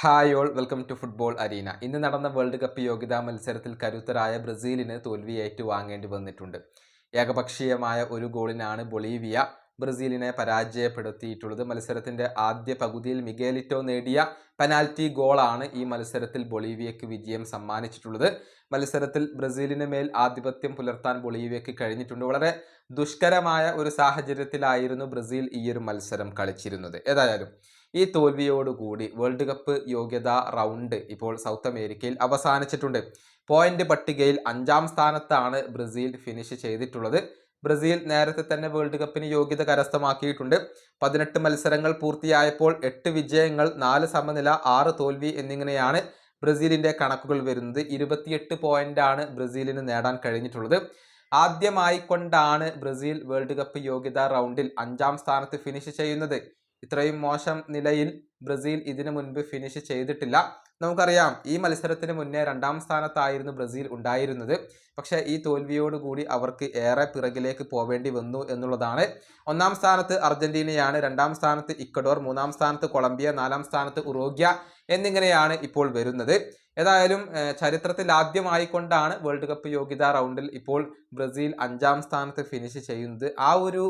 Hi all welcome to football arena. ഇന്ന് നടന്ന world cup യോഗ്യതാ മത്സരത്തിൽ കരുത്തരായ ബ്രസീലിന് തോൽവി ഏറ്റുവാങ്ങേണ്ടി വന്നിട്ടുണ്ട്. ഏകപക്ഷീയമായ ഒരു ഗോളിനാണ് ബൊളീവിയ ബ്രസീലിനെ പരാജയപ്പെടുത്തിയിട്ടുള്ളത്. മത്സരത്തിന്റെ ആദ്യ പകുതിയിൽ മിഗേലിറ്റോ നേടിയ പെനാൽറ്റി ഗോളാണ് ഈ മത്സരത്തിൽ ബൊളീവിയയ്ക്ക് വിജയം സമ്മാനിച്ചിട്ടുള്ളത്. മത്സരത്തിൽ ബ്രസീലിന് മേൽ ആധിപത്യം പുലർത്താൻ ബൊളീവിയയ്ക്ക് കഴിഞ്ഞിട്ടുണ്ട്. വളരെ ദുഷ്കരമായ ഒരു സാഹചര്യത്തിലായിരുന്നു ബ്രസീൽ ഈ ഒരു മത്സരം കളിച്ചിരുന്നത്. ഏതായാലും ഈ തോൽവിയോടുകൂടി വേൾഡ് കപ്പ് യോഗ്യതാ റൗണ്ട് ഇപ്പോൾ സൗത്ത് അമേരിക്കയിൽ അവസാനിച്ചിട്ടുണ്ട്. പോയിന്റ് പട്ടികയിൽ 5-ാം സ്ഥാനത്താണ് ബ്രസീൽ ഫിനിഷ് ചെയ്തിട്ടുള്ളത്. ബ്രസീൽ നേരത്തെ തന്നെ വേൾഡ് കപ്പിന് യോഗ്യത കരസ്ഥമാക്കിയിട്ടുണ്ട്. 18 മത്സരങ്ങൾ പൂർത്തിയായപ്പോൾ 8 വിജയങ്ങൾ, 4 സമനില, 6 തോൽവി എന്നിങ്ങനെയാണ് ബ്രസീലിന്റെ കണക്കുകൾ വരുന്നത്. 28 പോയിന്റാണ് ബ്രസീലിന് നേടാൻ കഴിഞ്ഞിട്ടുള്ളത്. ആദ്യമായിക്കൊണ്ടാണ് ബ്രസീൽ വേൾഡ് കപ്പ് യോഗ്യതാ റൗണ്ടിൽ 5-ാം സ്ഥാനത്ത് ഫിനിഷ് ചെയ്യുന്നത്. ഇത്രയും മോശം നിലയിൽ ബ്രസീൽ ഇതിനു മുൻപ് ഫിനിഷ് ചെയ്തിട്ടില്ല. നമുക്കറിയാം, ഈ മത്സരത്തിന് മുന്നേ 2-ാം സ്ഥാനത്തായിരുന്നു ബ്രസീൽ ഉണ്ടായിരുന്നത്. പക്ഷേ ഈ തോൽവിയോടുകൂടി അവർക്ക് ഏറെ പിറകിലേക്ക് പോവേണ്ടി വന്നു എന്നുള്ളതാണ്. 1-ാം സ്ഥാനത്ത് അർജന്റീനയാണ്, 2-ാം സ്ഥാനത്ത് ഇക്വഡോർ, 3-ാം സ്ഥാനത്ത് കൊളംബിയ, 4-ാം സ്ഥാനത്ത് ഉറുഗ്വ എന്നിങ്ങനെയാണ് ഇപ്പോൾ വരുന്നത്. ഏതായാലും ചരിത്രത്തിൽ ആദ്യമായിക്കൊണ്ടാണ് വേൾഡ് കപ്പ് യോഗ്യതാ റൗണ്ടിൽ ഇപ്പോൾ ബ്രസീൽ 5-ാം സ്ഥാനത്ത് ഫിനിഷ് ചെയ്യുന്നത്. ആ ഒരു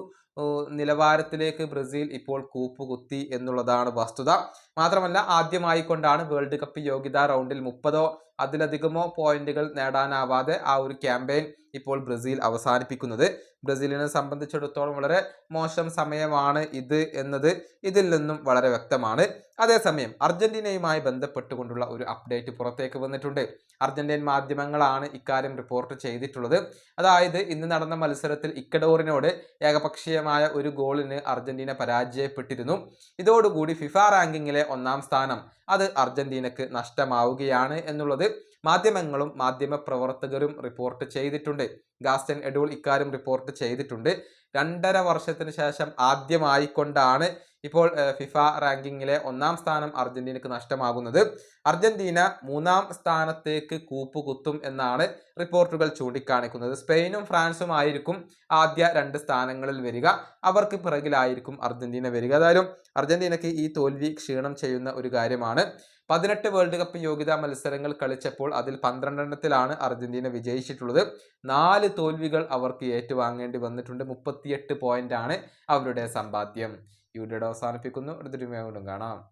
നിലവാരത്തിലേക്ക് ബ്രസീൽ ഇപ്പോൾ കൂപ്പുകുത്തി എന്നുള്ളതാണ് വസ്തുത. മാത്രമല്ല, ആദ്യമായിക്കൊണ്ടാണ് വേൾഡ് കപ്പ് യോഗ്യതാ റൗണ്ടിൽ 30-ഓ അതിലധികമോ പോയിന്റുകൾ നേടാനാവാതെ ആ ഒരു ക്യാമ്പയിൻ ഇപ്പോൾ ബ്രസീൽ അവസാനിപ്പിക്കുന്നത്. ബ്രസീലിനെ സംബന്ധിച്ചിടത്തോളം വളരെ മോശം സമയമാണ് ഇത് എന്നത് ഇതിൽ നിന്നും വളരെ വ്യക്തമാണ്. അതേസമയം അർജന്റീനയുമായി ബന്ധപ്പെട്ടുകൊണ്ടുള്ള ഒരു അപ്ഡേറ്റ് പുറത്തേക്ക് വന്നിട്ടുണ്ട്. അർജന്റീൻ മാധ്യമങ്ങളാണ് ഇക്കാര്യം റിപ്പോർട്ട് ചെയ്തിട്ടുള്ളത്. അതായത്, ഇന്ന് നടന്ന മത്സരത്തിൽ ഇക്വഡോറിനോട് ഏകപക്ഷീയമായ ഒരു ഗോളിന് അർജന്റീന പരാജയപ്പെട്ടിരുന്നു. ഇതോടുകൂടി ഫിഫ റാങ്കിങ്ങിലെ 1-ാം സ്ഥാനം അത് അർജന്റീനക്ക് നഷ്ടമാവുകയാണ് എന്നുള്ളത് മാധ്യമങ്ങളും മാധ്യമ പ്രവർത്തകരും റിപ്പോർട്ട് ചെയ്തിട്ടുണ്ട്. ഗാസ്റ്റൻ എഡൂൾ ഇക്കാര്യം റിപ്പോർട്ട് ചെയ്തിട്ടുണ്ട്. 2.5 വർഷത്തിന് ശേഷം ആദ്യമായിക്കൊണ്ടാണ് ഇപ്പോൾ ഫിഫ റാങ്കിങ്ങിലെ 1-ാം സ്ഥാനം അർജന്റീനക്ക് നഷ്ടമാകുന്നത്. അർജന്റീന 3-ാം സ്ഥാനത്തേക്ക് കൂപ്പുകുത്തും എന്നാണ് റിപ്പോർട്ടുകൾ ചൂണ്ടിക്കാണിക്കുന്നത്. സ്പെയിനും ഫ്രാൻസും ആയിരിക്കും ആദ്യ 2 സ്ഥാനങ്ങളിൽ വരിക. അവർക്ക് പിറകിലായിരിക്കും അർജന്റീന വരിക. ഏതായാലും അർജന്റീനയ്ക്ക് ഈ തോൽവി ക്ഷീണം ചെയ്യുന്ന ഒരു കാര്യമാണ്. 18 വേൾഡ് കപ്പ് യോഗ്യതാ മത്സരങ്ങൾ കളിച്ചപ്പോൾ അതിൽ 12-ത്തിലാണ് അർജന്റീന വിജയിച്ചിട്ടുള്ളത്. 4 തോൽവികൾ അവർക്ക് ഏറ്റുവാങ്ങേണ്ടി വന്നിട്ടുണ്ട്. 38 പോയിന്റാണ് അവരുടെ സമ്പാദ്യം. ഈ വീഡിയോ അവസാനിപ്പിക്കുന്നു. അടുത്തൊരു വീഡിയോയിൽ കാണാം.